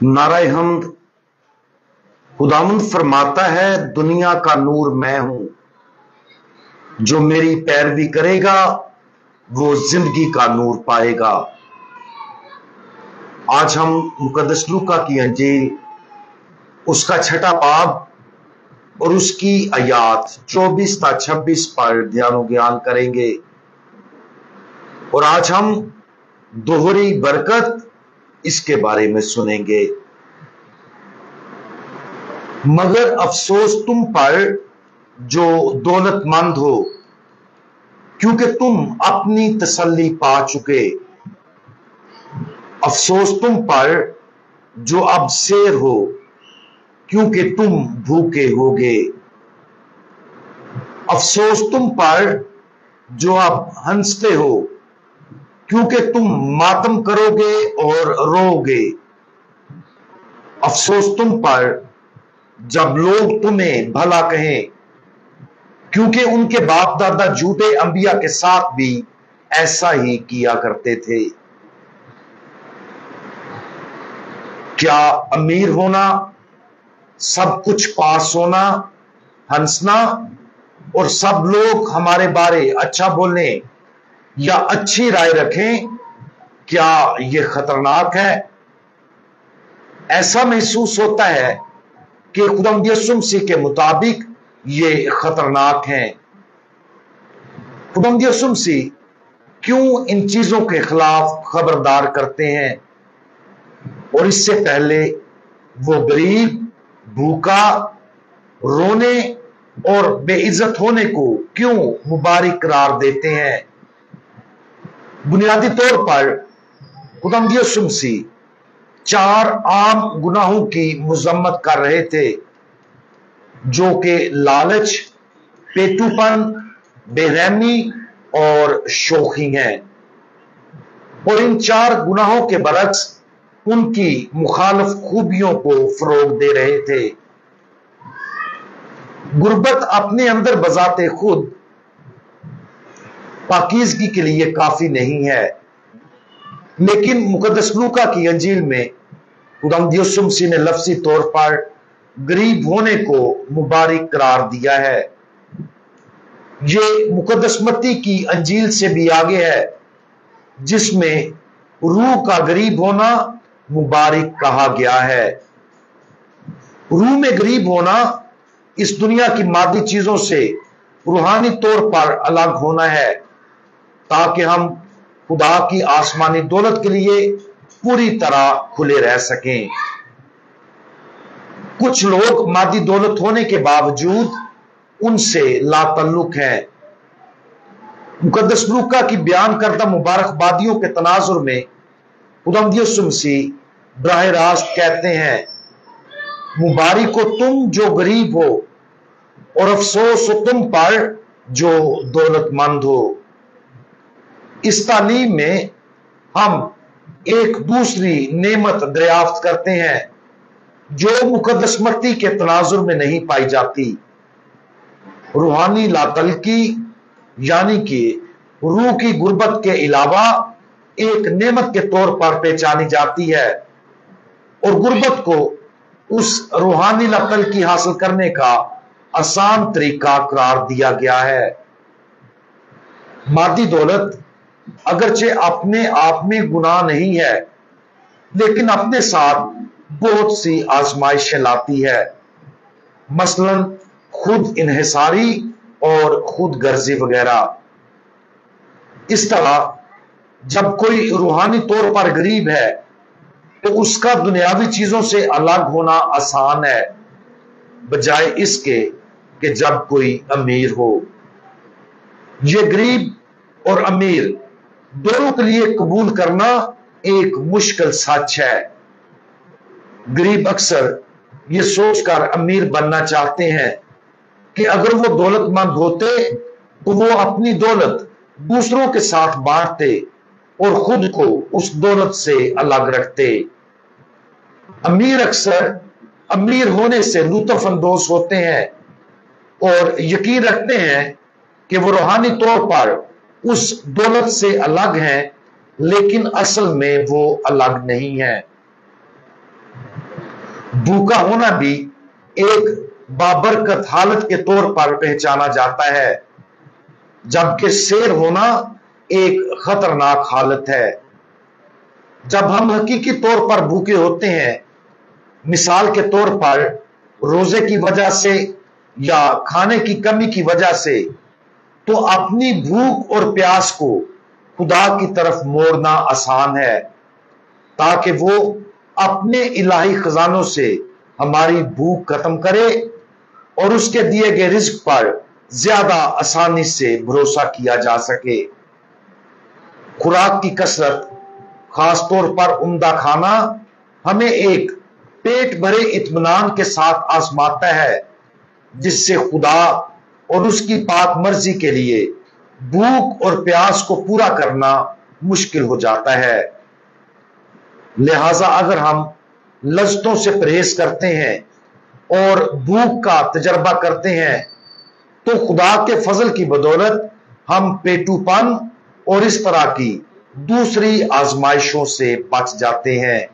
नाराए हम्द। खुदावंद फरमाता है, दुनिया का नूर मैं हूं, जो मेरी पैरवी करेगा वो जिंदगी का नूर पाएगा। आज हम मुकद्दस लूका की अंजील उसका छठा बाब और उसकी आयात 24 ता 26 पर ध्यान ज्ञान करेंगे। और आज हम दोहरी बरकत इसके बारे में सुनेंगे। मगर अफसोस तुम पर जो दौलतमंद हो, क्योंकि तुम अपनी तसल्ली पा चुके। अफसोस तुम पर जो अब शेर हो, क्योंकि तुम भूखे होगे। अफसोस तुम पर जो अब हंसते हो, क्योंकि तुम मातम करोगे और रोओगे। अफसोस तुम पर जब लोग तुम्हें भला कहें, क्योंकि उनके बाप दादा झूठे अंबिया के साथ भी ऐसा ही किया करते थे। क्या अमीर होना, सब कुछ पास होना, हंसना और सब लोग हमारे बारे अच्छा बोलने या अच्छी राय रखें, क्या यह खतरनाक है? ऐसा महसूस होता है कि खुदावंद यीशु मसीह के मुताबिक ये खतरनाक है। खुदावंद यीशु मसीह क्यों इन चीजों के खिलाफ खबरदार करते हैं? और इससे पहले वो गरीब, भूखा, रोने और बेइज्जत होने को क्यों मुबारक करार देते हैं? बुनियादी तौर पर खुदावंद यीशु मसीह 4 आम गुनाहों की मजम्मत कर रहे थे, जो कि लालच, पेटूपन, बेरहमी और शोखी हैं। और इन 4 गुनाहों के बरक्स उनकी मुखालिफ खूबियों को फरोग दे रहे थे। गुर्बत अपने अंदर बजाते खुद पाकीज़गी के लिए काफी नहीं है, लेकिन मुकद्दस लूका की अंजील में खुदावंद यीशु मसीह ने लफ्जी तौर पर गरीब होने को मुबारक करार दिया है। ये मुकद्दस मत्ती की अंजील से भी आगे है, जिसमें रूह का गरीब होना मुबारक कहा गया है। रूह में गरीब होना इस दुनिया की मादी चीजों से रूहानी तौर पर अलग होना है, ताकि हम खुदा की आसमानी दौलत के लिए पूरी तरह खुले रह सकें। कुछ लोग मादी दौलत होने के बावजूद उनसे लातल्लुक हैं। मुकद्दस लूका की बयान करदा मुबारकबादियों के तनाजुर में खुदावंद यीशु मसीह बराह रास्त कहते हैं, मुबारक हो तुम जो गरीब हो, और अफसोस हो तुम पर जो दौलतमंद हो। इस तालीम में हम एक दूसरी नेमत दरियाफ्त करते हैं, जो मुकद्दस मत्ती के तनाजुर में नहीं पाई जाती। रूहानी लातल्की, यानी कि रूह की गुर्बत के अलावा एक नेमत के तौर पर पहचानी जाती है, और गुर्बत को उस रूहानी लातल्की हासिल करने का आसान तरीका करार दिया गया है। मादी दौलत अगरचे अपने आप में गुनाह नहीं है, लेकिन अपने साथ बहुत सी आजमाइशें लाती है। मसलन खुद इन्हिसारी और खुद गर्जी वगैरह। इस तरह जब कोई रूहानी तौर पर गरीब है, तो उसका दुनियावी चीजों से अलग होना आसान है, बजाय इसके कि जब कोई अमीर हो। यह गरीब और अमीर दोनों के लिए कबूल करना एक मुश्किल सच है। गरीब अक्सर यह सोचकर अमीर बनना चाहते हैं कि अगर वो दौलतमंद होते तो वो अपनी दौलत दूसरों के साथ बांटते और खुद को उस दौलत से अलग रखते। अमीर अक्सर अमीर होने से लुत्फ अंदोज होते हैं और यकीन रखते हैं कि वो रूहानी तौर पर उस दौलत से अलग हैं, लेकिन असल में वो अलग नहीं है। भूखा होना भी एक बाबरकत हालत के तौर पर पहचाना जाता है, जबकि शेर होना एक खतरनाक हालत है। जब हम हकीकी तौर पर भूखे होते हैं, मिसाल के तौर पर रोजे की वजह से या खाने की कमी की वजह से, तो अपनी भूख और प्यास को खुदा की तरफ मोड़ना आसान है, ताकि वो अपने इलाही खजानों से हमारी भूख खत्म करे और उसके दिए गए रिज्क पर ज्यादा आसानी से भरोसा किया जा सके। खुराक की कसरत, खासतौर पर उम्दा खाना, हमें एक पेट भरे इत्मीनान के साथ आजमाता है, जिससे खुदा और उसकी पाक मर्जी के लिए भूख और प्यास को पूरा करना मुश्किल हो जाता है। लिहाजा अगर हम लज्जतों से परहेज करते हैं और भूख का तजर्बा करते हैं, तो खुदा के फजल की बदौलत हम पेटूपन और इस तरह की दूसरी आजमाइशों से बच जाते हैं।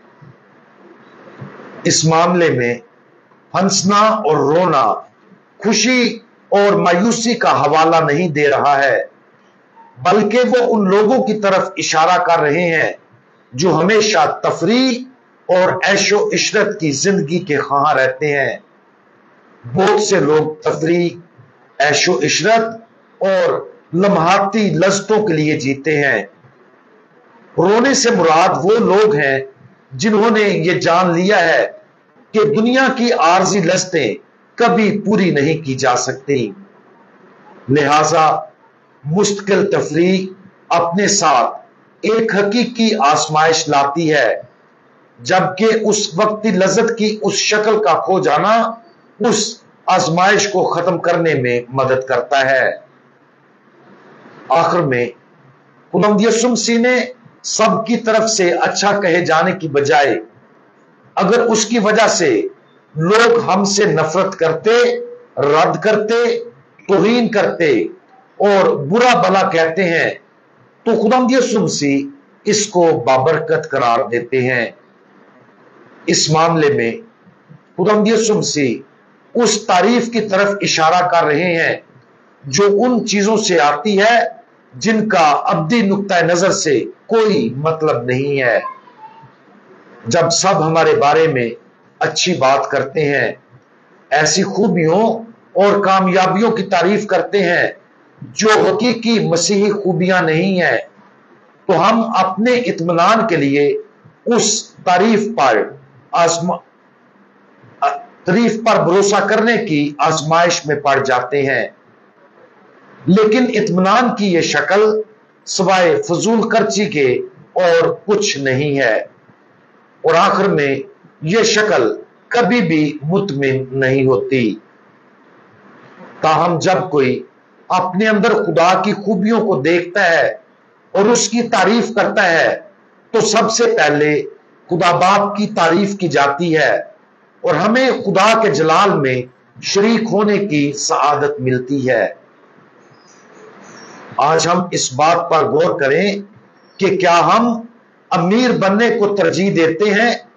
इस मामले में हंसना और रोना खुशी और मायूसी का हवाला नहीं दे रहा है, बल्कि वो उन लोगों की तरफ इशारा कर रहे हैं जो हमेशा तफरीह और ऐशो इशरत की जिंदगी के ख्वाह रहते हैं। बहुत से लोग तफरीह, ऐशो इशरत और लम्हाती लज्जतों के लिए जीते हैं। रोने से मुराद वो लोग हैं जिन्होंने ये जान लिया है कि दुनिया की आर्जी लज्जतें कभी पूरी नहीं की जा सकती। लिहाजा मुस्तकिल तफरीह अपने साथ एक हकीकी आजमाइश लाती है, जबकि उस वक्ती लज्जत की उस शक्ल का खो जाना उस आजमाइश को खत्म करने में मदद करता है। आखिर में खुदावंद यीशु मसीह ने सबकी तरफ से अच्छा कहे जाने की बजाय, अगर उसकी वजह से लोग हमसे नफरत करते, रद्द करते, तौहीन करते और बुरा भला कहते हैं, तो खुदावंद यीशु मसीह इसको बाबरकत करार देते हैं। इस मामले में खुदावंद यीशु मसीह उस तारीफ की तरफ इशारा कर रहे हैं जो उन चीजों से आती है जिनका अब्दी नुक्ता नजर से कोई मतलब नहीं है। जब सब हमारे बारे में अच्छी बात करते हैं, ऐसी खूबियों और कामयाबियों की तारीफ करते हैं जो हकीकी मसीही खूबियां नहीं है, तो हम अपने इत्मीनान के लिए उस तारीफ पर भरोसा करने की आजमाइश में पड़ जाते हैं। लेकिन इत्मीनान की यह शक्ल सिवाय फजूल खर्ची के और कुछ नहीं है, और आखिर में यह शक्ल कभी भी मुतमिन नहीं होती। ताहम जब कोई अपने अंदर खुदा की खूबियों को देखता है और उसकी तारीफ करता है, तो सबसे पहले खुदा बाप की तारीफ की जाती है और हमें खुदा के जलाल में शरीक होने की सआदत मिलती है। आज हम इस बात पर गौर करें कि क्या हम अमीर बनने को तरजीह देते हैं,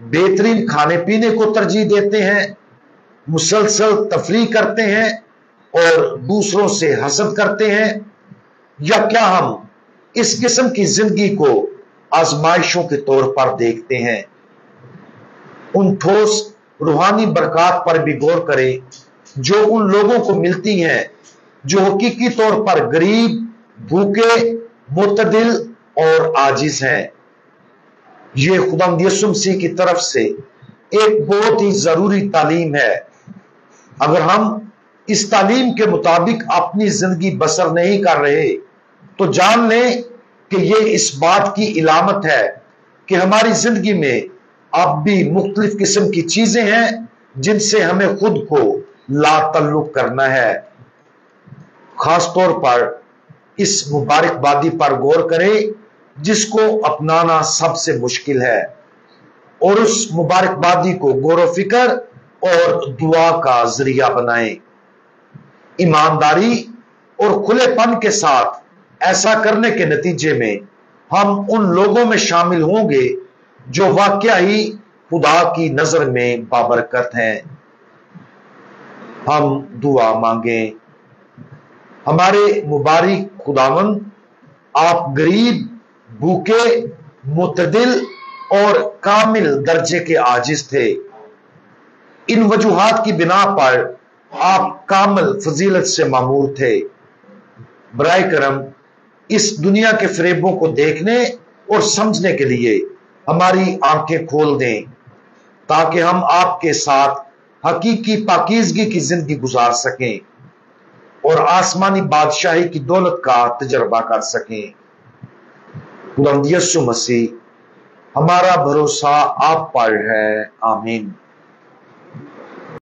बेहतरीन खाने पीने को तरजीह देते हैं, मुसलसल तफरीह करते हैं और दूसरों से हसद करते हैं, या क्या हम इस किस्म की जिंदगी को आजमाइशों के तौर पर देखते हैं? उन ठोस रूहानी बरकत पर भी गौर करें जो उन लोगों को मिलती हैं जो हकीकी तौर पर गरीब, भूखे, मुतदिल और आजिज हैं। ये खुदावंद यीशु मसीह की तरफ से एक बहुत ही जरूरी तालीम है। अगर हम इस तालीम के मुताबिक अपनी जिंदगी बसर नहीं कर रहे, तो जान लें कि ये इस बात की इलामत है कि हमारी जिंदगी में अब भी मुख्तलिफ किस्म की चीजें हैं जिनसे हमें खुद को लातल्लुक करना है। खास तौर पर इस मुबारकबादी पर गौर करें जिसको अपनाना सबसे मुश्किल है, और उस मुबारकबादी को गौर फिक्र और दुआ का जरिया बनाएं। ईमानदारी और खुलेपन के साथ ऐसा करने के नतीजे में हम उन लोगों में शामिल होंगे जो वाकया ही خدا کی نظر میں بابرکت ہیں۔ ہم دعا مانگیں۔ ہمارے مبارک خداوند، آپ غریب، بھوکے، معتدل اور کامل درجے کے عاجز تھے۔ ان وجوہات کی بنا پر آپ کامل فضیلت سے معمور تھے۔ برائے کرم اس دنیا کے فریبوں کو دیکھنے اور سمجھنے کے لیے ہماری آنکھیں کھول دیں، تاکہ ہم آپ کے ساتھ حقیقی پاکیزگی کی زندگی گزار سکیں اور آسمانی بادشاہی کی دولت کا تجربہ کر سکیں۔ خداوند یسوع مسیح، ہمارا بھروسہ آپ پر ہے۔ آمین۔